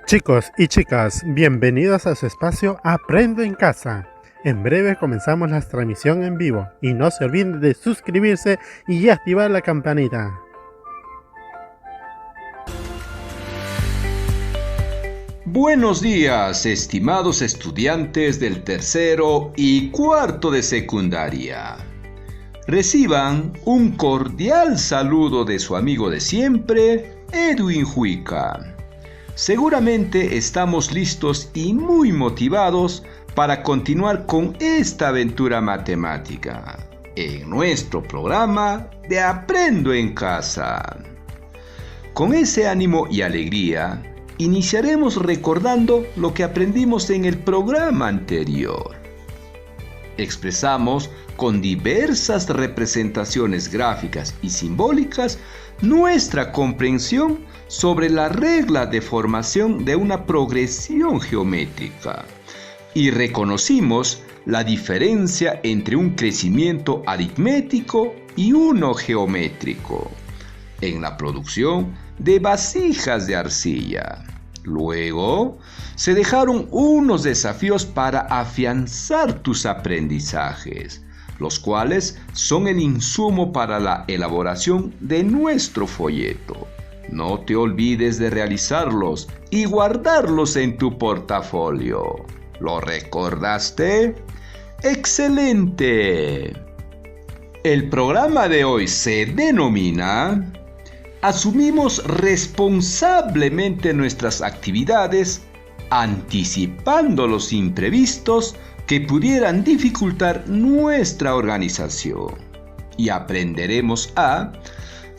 Chicos y chicas, bienvenidos a su espacio Aprendo en Casa. En breve comenzamos la transmisión en vivo y no se olviden de suscribirse y activar la campanita. Buenos días, estimados estudiantes del tercero y cuarto de secundaria. Reciban un cordial saludo de su amigo de siempre, Edwin Juica. Seguramente estamos listos y muy motivados para continuar con esta aventura matemática en nuestro programa de Aprendo en Casa. Con ese ánimo y alegría, iniciaremos recordando lo que aprendimos en el programa anterior. Expresamos con diversas representaciones gráficas y simbólicas nuestra comprensión sobre la regla de formación de una progresión geométrica y reconocimos la diferencia entre un crecimiento aritmético y uno geométrico en la producción de vasijas de arcilla. Luego, se dejaron unos desafíos para afianzar tus aprendizajes, los cuales son el insumo para la elaboración de nuestro folleto. No te olvides de realizarlos y guardarlos en tu portafolio. ¿Lo recordaste? ¡Excelente! El programa de hoy se denomina Asumimos responsablemente nuestras actividades, anticipando los imprevistos que pudieran dificultar nuestra organización. Y aprenderemos a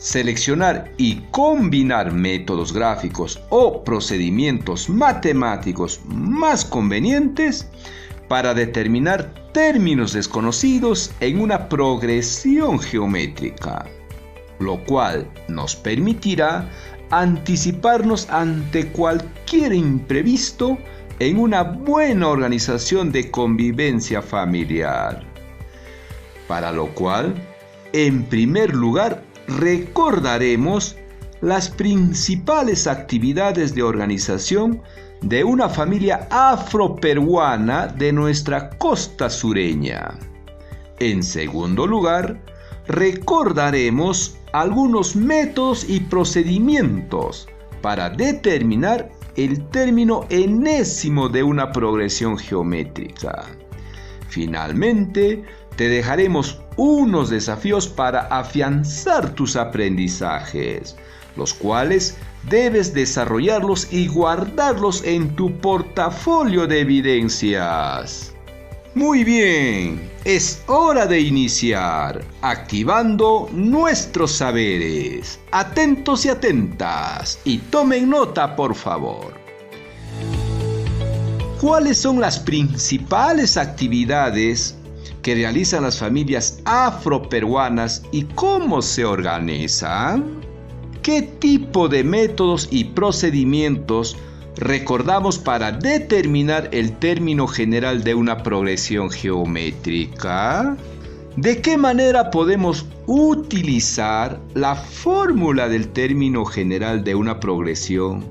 seleccionar y combinar métodos gráficos o procedimientos matemáticos más convenientes para determinar términos desconocidos en una progresión geométrica, lo cual nos permitirá anticiparnos ante cualquier imprevisto en una buena organización de convivencia familiar. Para lo cual, en primer lugar, recordaremos las principales actividades de organización de una familia afroperuana de nuestra costa sureña. En segundo lugar, recordaremos algunos métodos y procedimientos para determinar el término enésimo de una progresión geométrica. Finalmente, te dejaremos unos desafíos para afianzar tus aprendizajes, los cuales debes desarrollarlos y guardarlos en tu portafolio de evidencias. Muy bien, es hora de iniciar, activando nuestros saberes. Atentos y atentas, y tomen nota, por favor. ¿Cuáles son las principales actividades que realizan las familias afroperuanas y cómo se organizan? ¿Qué tipo de métodos y procedimientos recordamos para determinar el término general de una progresión geométrica? ¿De qué manera podemos utilizar la fórmula del término general de una progresión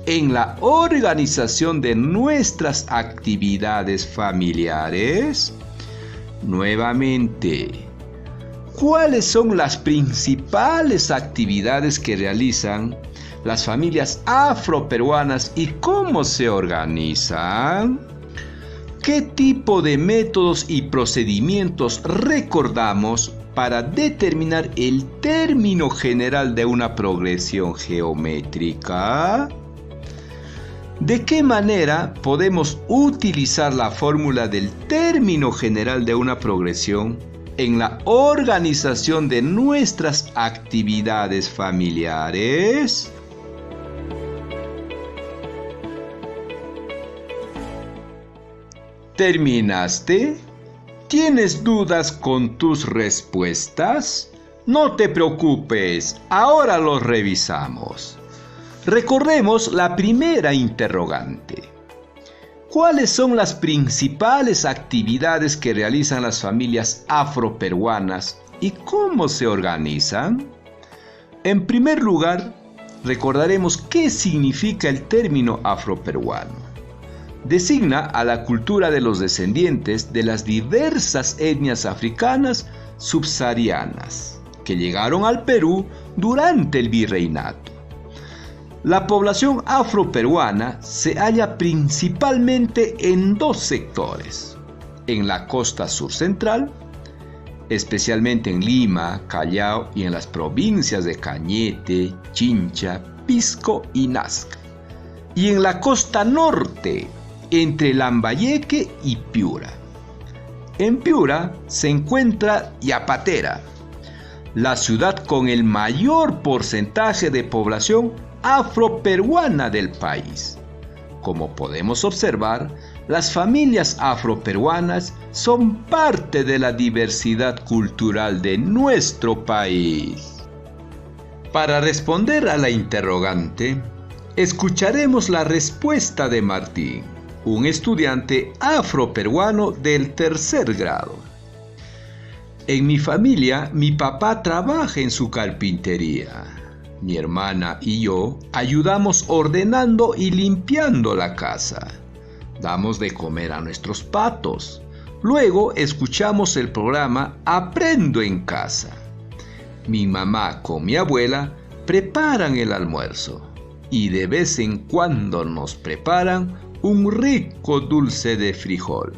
en la organización de nuestras actividades familiares? Nuevamente, ¿cuáles son las principales actividades que realizan las familias afroperuanas y cómo se organizan? ¿Qué tipo de métodos y procedimientos recordamos para determinar el término general de una progresión geométrica? ¿De qué manera podemos utilizar la fórmula del término general de una progresión en la organización de nuestras actividades familiares? ¿Terminaste? ¿Tienes dudas con tus respuestas? No te preocupes, ahora los revisamos. Recordemos la primera interrogante. ¿Cuáles son las principales actividades que realizan las familias afroperuanas y cómo se organizan? En primer lugar, recordaremos qué significa el término afroperuano. Designa a la cultura de los descendientes de las diversas etnias africanas subsaharianas que llegaron al Perú durante el virreinato. La población afroperuana se halla principalmente en dos sectores: en la costa sur central, especialmente en Lima, Callao y en las provincias de Cañete, Chincha, Pisco y Nazca, y en la costa norte, entre Lambayeque y Piura. En Piura se encuentra Yapatera, la ciudad con el mayor porcentaje de población afroperuana del país. Como podemos observar, las familias afroperuanas son parte de la diversidad cultural de nuestro país. Para responder a la interrogante, escucharemos la respuesta de Martín, un estudiante afroperuano del tercer grado. En mi familia, mi papá trabaja en su carpintería. Mi hermana y yo ayudamos ordenando y limpiando la casa. Damos de comer a nuestros patos. Luego escuchamos el programa Aprendo en Casa. Mi mamá con mi abuela preparan el almuerzo y de vez en cuando nos preparan un rico dulce de frijol.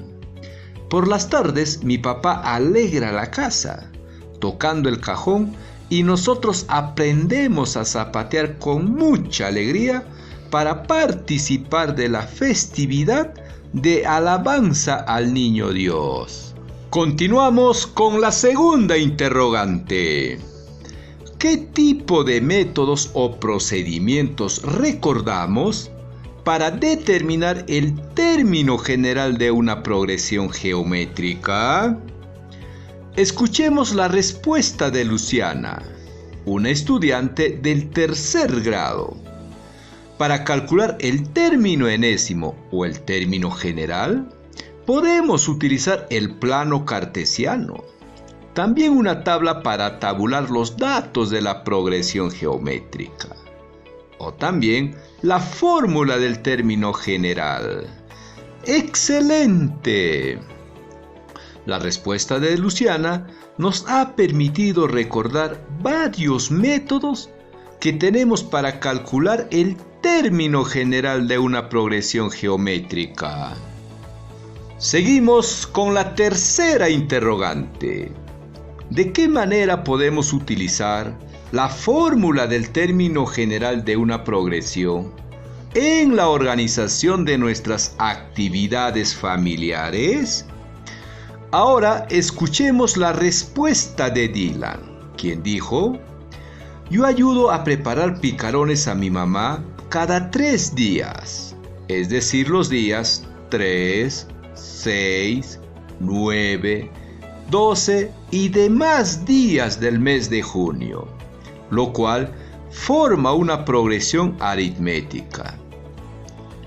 Por las tardes mi papá alegra la casa, tocando el cajón, y nosotros aprendemos a zapatear con mucha alegría para participar de la festividad de alabanza al Niño Dios. Continuamos con la segunda interrogante. ¿Qué tipo de métodos o procedimientos recordamos para determinar el término general de una progresión geométrica? Escuchemos la respuesta de Luciana, una estudiante del tercer grado. Para calcular el término enésimo o el término general, podemos utilizar el plano cartesiano, también una tabla para tabular los datos de la progresión geométrica, o también la fórmula del término general. ¡Excelente! La respuesta de Luciana nos ha permitido recordar varios métodos que tenemos para calcular el término general de una progresión geométrica. Seguimos con la tercera interrogante. ¿De qué manera podemos utilizar la fórmula del término general de una progresión en la organización de nuestras actividades familiares? Ahora escuchemos la respuesta de Dylan, quien dijo: yo ayudo a preparar picarones a mi mamá cada 3 días, es decir, los días 3, 6, 9, 12 y demás días del mes de junio, lo cual forma una progresión aritmética.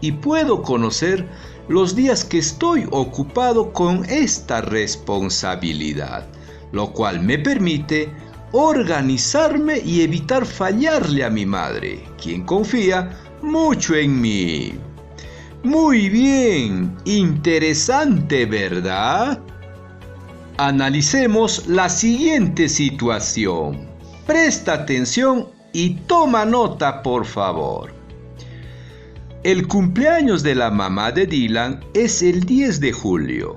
Y puedo conocer los días que estoy ocupado con esta responsabilidad, lo cual me permite organizarme y evitar fallarle a mi madre, quien confía mucho en mí. Muy bien, interesante, ¿verdad? Analicemos la siguiente situación. Presta atención y toma nota, por favor. El cumpleaños de la mamá de Dylan es el 10 de julio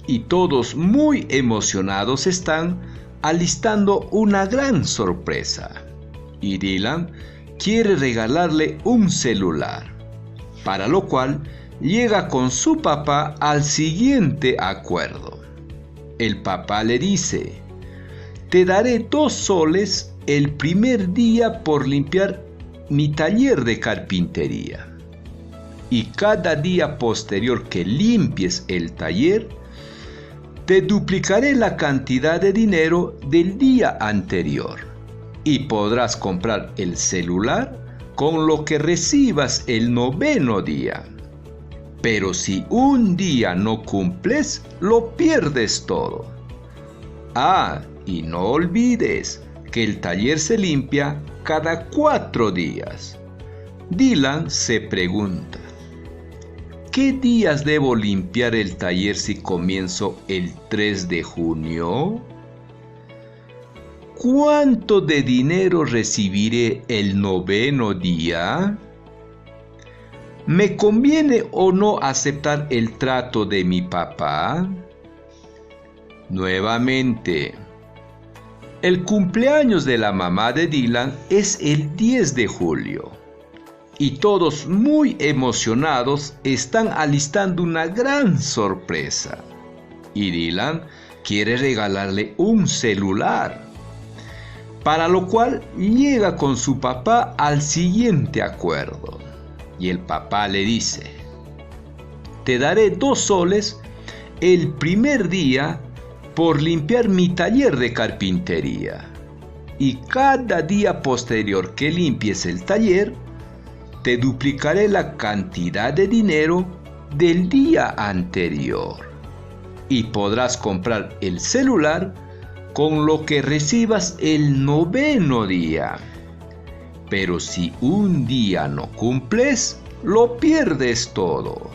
y todos muy emocionados están alistando una gran sorpresa. Y Dylan quiere regalarle un celular, para lo cual llega con su papá al siguiente acuerdo. El papá le dice: te daré 2 soles el primer día por limpiar mi taller de carpintería. Y cada día posterior que limpies el taller, te duplicaré la cantidad de dinero del día anterior y podrás comprar el celular con lo que recibas el 9º día. Pero si un día no cumples, lo pierdes todo. Ah, y no olvides que el taller se limpia cada 4 días. Dylan se pregunta: ¿qué días debo limpiar el taller si comienzo el 3 de junio? ¿Cuánto de dinero recibiré el 9º día? ¿Me conviene o no aceptar el trato de mi papá? Nuevamente, el cumpleaños de la mamá de Dylan es el 10 de julio. Y todos muy emocionados están alistando una gran sorpresa. Y Dylan quiere regalarle un celular, para lo cual llega con su papá al siguiente acuerdo. Y el papá le dice: te daré 2 soles el primer día por limpiar mi taller de carpintería. Y cada día posterior que limpies el taller, te duplicaré la cantidad de dinero del día anterior. Y podrás comprar el celular con lo que recibas el 9º día. Pero si un día no cumples, lo pierdes todo.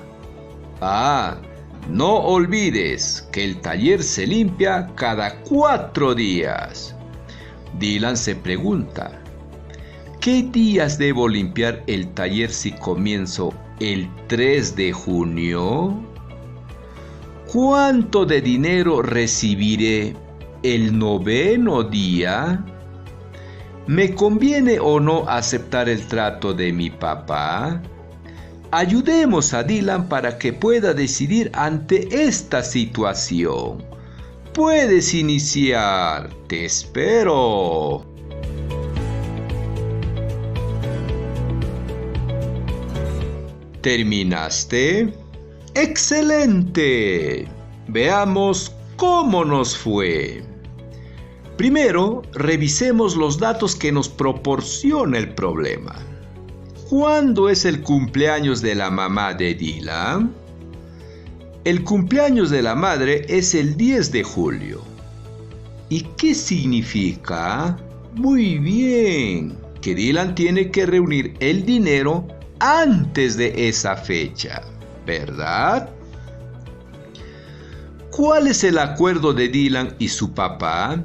No olvides que el taller se limpia cada 4 días. Dylan se pregunta: ¿qué días debo limpiar el taller si comienzo el 3 de junio? ¿Cuánto de dinero recibiré el 9º día? ¿Me conviene o no aceptar el trato de mi papá? Ayudemos a Dylan para que pueda decidir ante esta situación. Puedes iniciar. Te espero. ¿Terminaste? ¡Excelente! Veamos cómo nos fue. Primero, revisemos los datos que nos proporciona el problema. ¿Cuándo es el cumpleaños de la mamá de Dylan? El cumpleaños de la madre es el 10 de julio. ¿Y qué significa? Muy bien, que Dylan tiene que reunir el dinero antes de esa fecha, ¿verdad? ¿Cuál es el acuerdo de Dylan y su papá?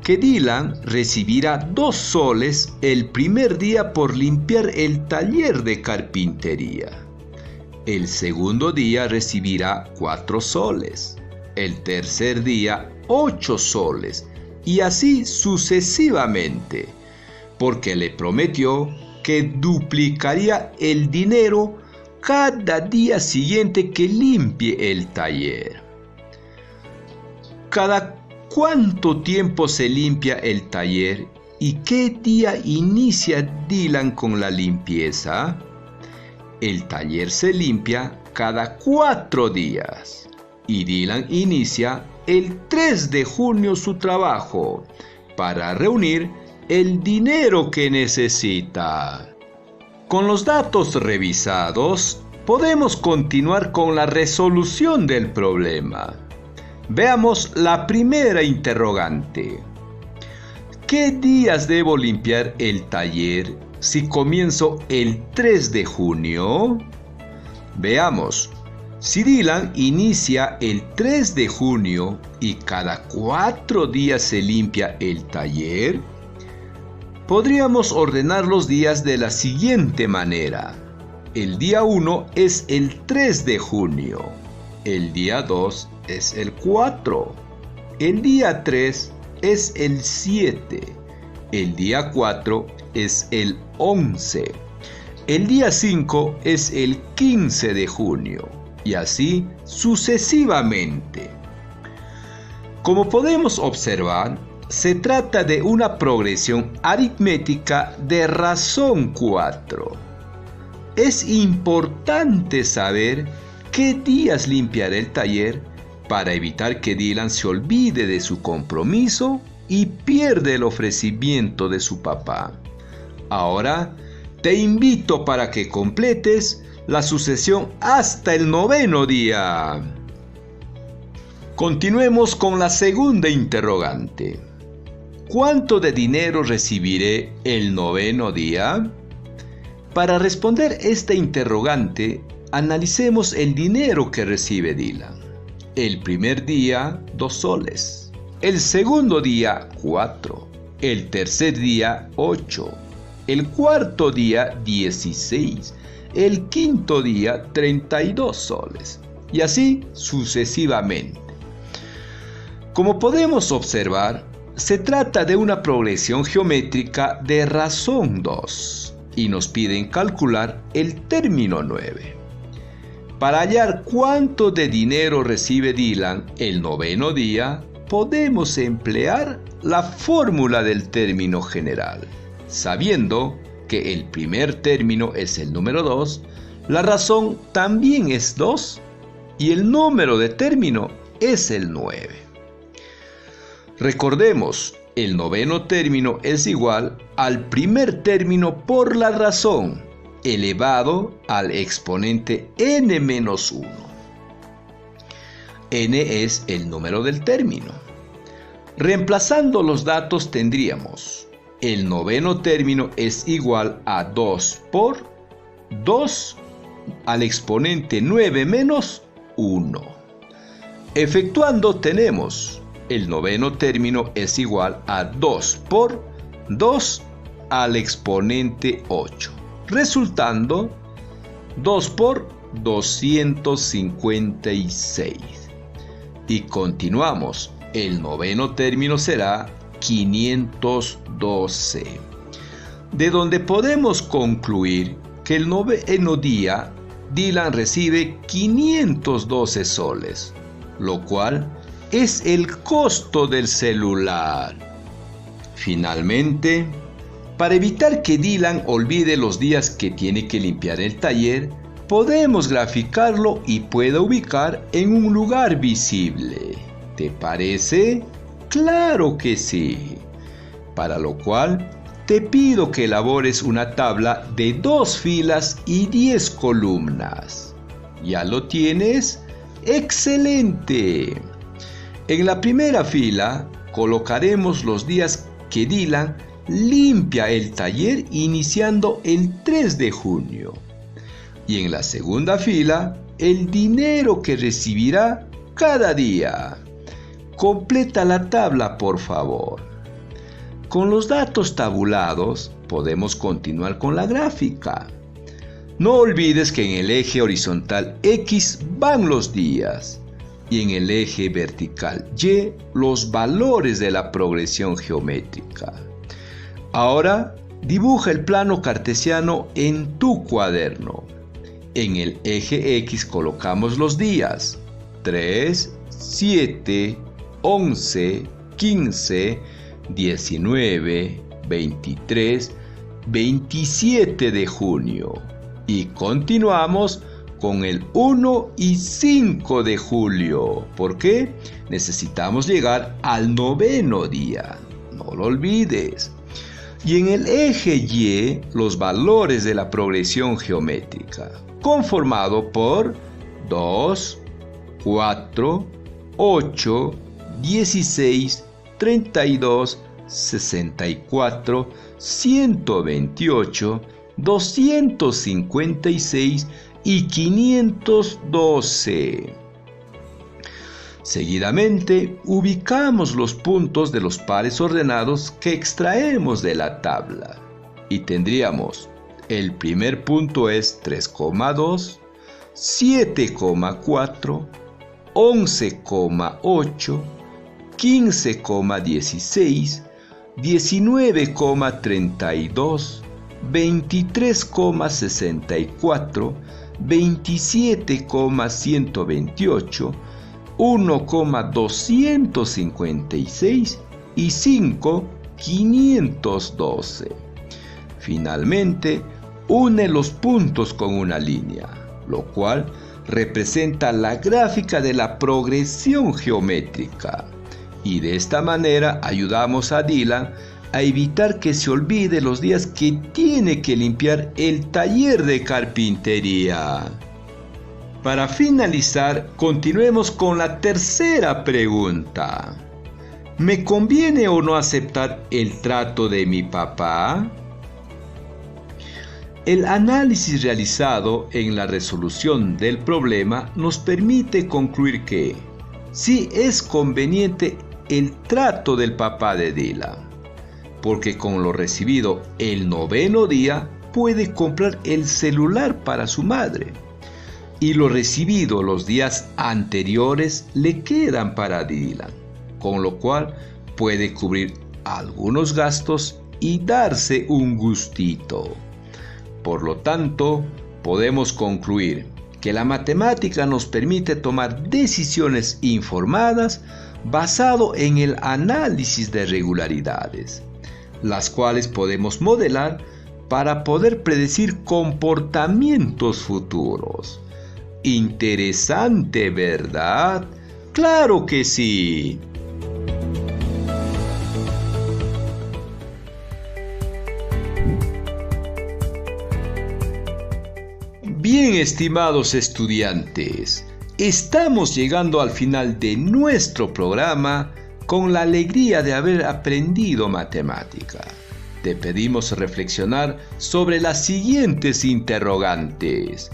Que Dylan recibirá 2 soles el primer día por limpiar el taller de carpintería. El segundo día recibirá 4 soles. El tercer día 8 soles. Y así sucesivamente, porque le prometió que duplicaría el dinero cada día siguiente que limpie el taller. ¿Cada cuánto tiempo se limpia el taller y qué día inicia Dylan con la limpieza? El taller se limpia cada 4 días y Dylan inicia el 3 de junio su trabajo para reunir el dinero que necesita. Con los datos revisados, podemos continuar con la resolución del problema. Veamos la primera interrogante. ¿Qué días debo limpiar el taller si comienzo el 3 de junio? Veamos. Si Dylan inicia el 3 de junio y cada 4 días se limpia el taller, podríamos ordenar los días de la siguiente manera. El día 1 es el 3 de junio. El día 2 es el 4. El día 3 es el 7. El día 4 es el 11. El día 5 es el 15 de junio. Y así sucesivamente. Como podemos observar, se trata de una progresión aritmética de razón 4. Es importante saber qué días limpiar el taller para evitar que Dylan se olvide de su compromiso y pierda el ofrecimiento de su papá. Ahora te invito para que completes la sucesión hasta el 9º día. Continuemos con la segunda interrogante. ¿Cuánto de dinero recibiré el noveno día? Para responder esta interrogante, analicemos el dinero que recibe Dylan. El primer día, 2 soles. El segundo día, 4. El tercer día, 8. El cuarto día, 16. El quinto día, 32 soles. Y así sucesivamente. Como podemos observar, se trata de una progresión geométrica de razón 2 y nos piden calcular el término 9. Para hallar cuánto de dinero recibe Dylan el noveno día, podemos emplear la fórmula del término general. Sabiendo que el primer término es el número 2, la razón también es 2 y el número de término es el 9. Recordemos, el noveno término es igual al primer término por la razón elevado al exponente n-1. N es el número del término. Reemplazando los datos tendríamos: el noveno término es igual a 2 por 2 al exponente 9 menos 1. Efectuando tenemos: el noveno término es igual a 2 por 2 al exponente 8, resultando 2 por 256. Y continuamos, el noveno término será 512, de donde podemos concluir que el noveno día Dylan recibe 512 soles, lo cual es el costo del celular. Finalmente, para evitar que Dylan olvide los días que tiene que limpiar el taller, podemos graficarlo y pueda ubicar en un lugar visible. ¿Te parece? ¡Claro que sí! Para lo cual, te pido que elabores una tabla de 2 filas y 10 columnas. ¿Ya lo tienes? ¡Excelente! En la primera fila colocaremos los días que Dylan limpia el taller iniciando el 3 de junio. Y en la segunda fila, el dinero que recibirá cada día. Completa la tabla, por favor. Con los datos tabulados, podemos continuar con la gráfica. No olvides que en el eje horizontal X van los días y en el eje vertical Y los valores de la progresión geométrica. Ahora dibuja el plano cartesiano en tu cuaderno. En el eje X colocamos los días 3, 7, 11, 15, 19, 23, 27 de junio. Y continuamos con el 1 y 5 de julio. ¿Por qué? Necesitamos llegar al noveno día. No lo olvides. Y en el eje Y, los valores de la progresión geométrica, conformado por 2, 4, 8, 16, 32, 64, 128, 256 y 512. Seguidamente, ubicamos los puntos de los pares ordenados que extraemos de la tabla. Y tendríamos: el primer punto es 3,2, 7,4, 11,8, 15,16, 19,32, 23,64, 27,128, 1,256 y 5,512. Finalmente, une los puntos con una línea, lo cual representa la gráfica de la progresión geométrica. Y de esta manera ayudamos a Dylan a evitar que se olvide los días que tiene que limpiar el taller de carpintería. Para finalizar, continuemos con la tercera pregunta. ¿Me conviene o no aceptar el trato de mi papá? El análisis realizado en la resolución del problema nos permite concluir que sí es conveniente el trato del papá de Dylan, porque con lo recibido el 9º día puede comprar el celular para su madre y lo recibido los días anteriores le quedan para Dylan, con lo cual puede cubrir algunos gastos y darse un gustito. Por lo tanto, podemos concluir que la matemática nos permite tomar decisiones informadas basado en el análisis de regularidades, las cuales podemos modelar para poder predecir comportamientos futuros. Interesante, ¿verdad? ¡Claro que sí! Bien, estimados estudiantes, estamos llegando al final de nuestro programa con la alegría de haber aprendido matemática. Te pedimos reflexionar sobre las siguientes interrogantes.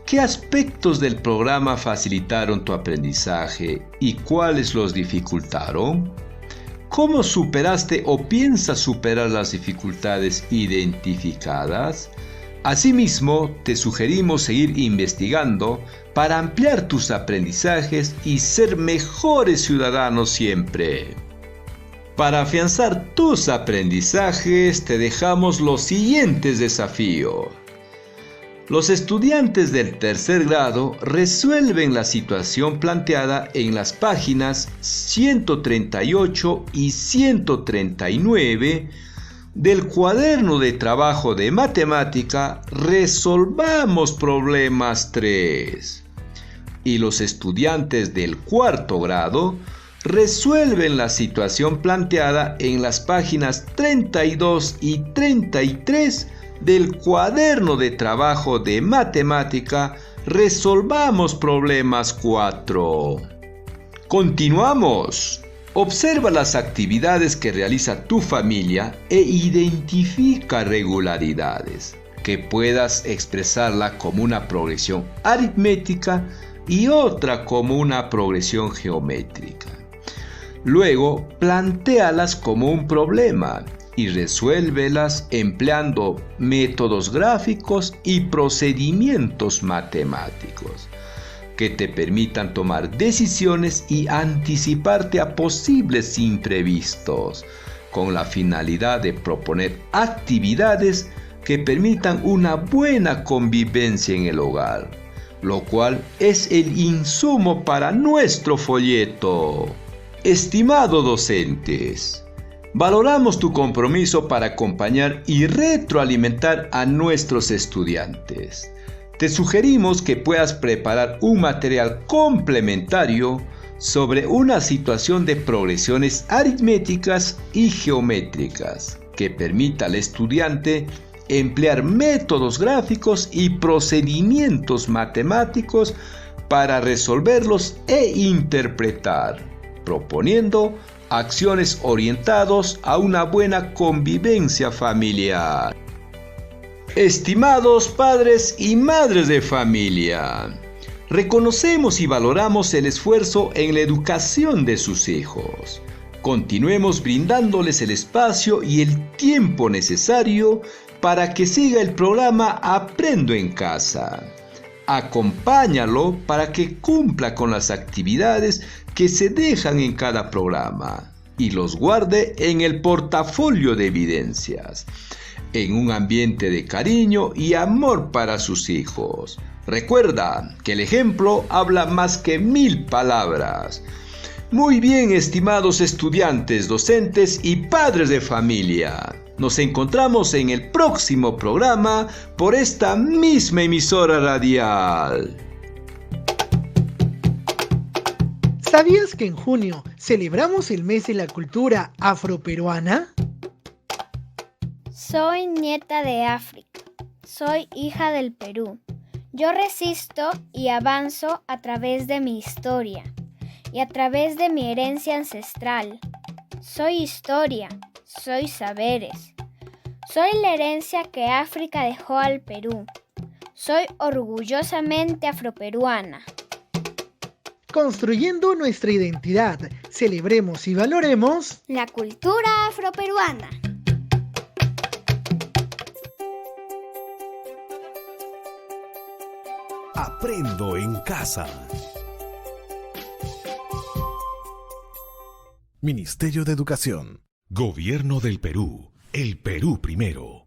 ¿Qué aspectos del programa facilitaron tu aprendizaje y cuáles los dificultaron? ¿Cómo superaste o piensas superar las dificultades identificadas? Asimismo, te sugerimos seguir investigando para ampliar tus aprendizajes y ser mejores ciudadanos siempre. Para afianzar tus aprendizajes, te dejamos los siguientes desafíos. Los estudiantes del 3er grado resuelven la situación planteada en las páginas 138 y 139 del cuaderno de trabajo de matemática Resolvamos Problemas 3. Y los estudiantes del 4º grado resuelven la situación planteada en las páginas 32 y 33 del cuaderno de trabajo de matemática Resolvamos Problemas 4. Continuamos. Observa las actividades que realiza tu familia e identifica regularidades, que puedas expresarla como una progresión aritmética y otra como una progresión geométrica. Luego, plantéalas como un problema y resuélvelas empleando métodos gráficos y procedimientos matemáticos que te permitan tomar decisiones y anticiparte a posibles imprevistos, con la finalidad de proponer actividades que permitan una buena convivencia en el hogar, lo cual es el insumo para nuestro folleto. Estimados docentes, valoramos tu compromiso para acompañar y retroalimentar a nuestros estudiantes. Te sugerimos que puedas preparar un material complementario sobre una situación de progresiones aritméticas y geométricas que permita al estudiante emplear métodos gráficos y procedimientos matemáticos para resolverlos e interpretar, proponiendo acciones orientadas a una buena convivencia familiar. Estimados padres y madres de familia, reconocemos y valoramos el esfuerzo en la educación de sus hijos. Continuemos brindándoles el espacio y el tiempo necesario para que siga el programa Aprendo en Casa. Acompáñalo para que cumpla con las actividades que se dejan en cada programa y los guarde en el portafolio de evidencias, en un ambiente de cariño y amor para sus hijos. Recuerda que el ejemplo habla más que 1000 palabras. Muy bien, estimados estudiantes, docentes y padres de familia. Nos encontramos en el próximo programa por esta misma emisora radial. ¿Sabías que en junio celebramos el mes de la cultura afroperuana? Soy nieta de África. Soy hija del Perú. Yo resisto y avanzo a través de mi historia y a través de mi herencia ancestral. Soy historia, soy saberes. Soy la herencia que África dejó al Perú. Soy orgullosamente afroperuana. Construyendo nuestra identidad, celebremos y valoremos la cultura afroperuana. Aprendo en casa. Ministerio de Educación. Gobierno del Perú. El Perú primero.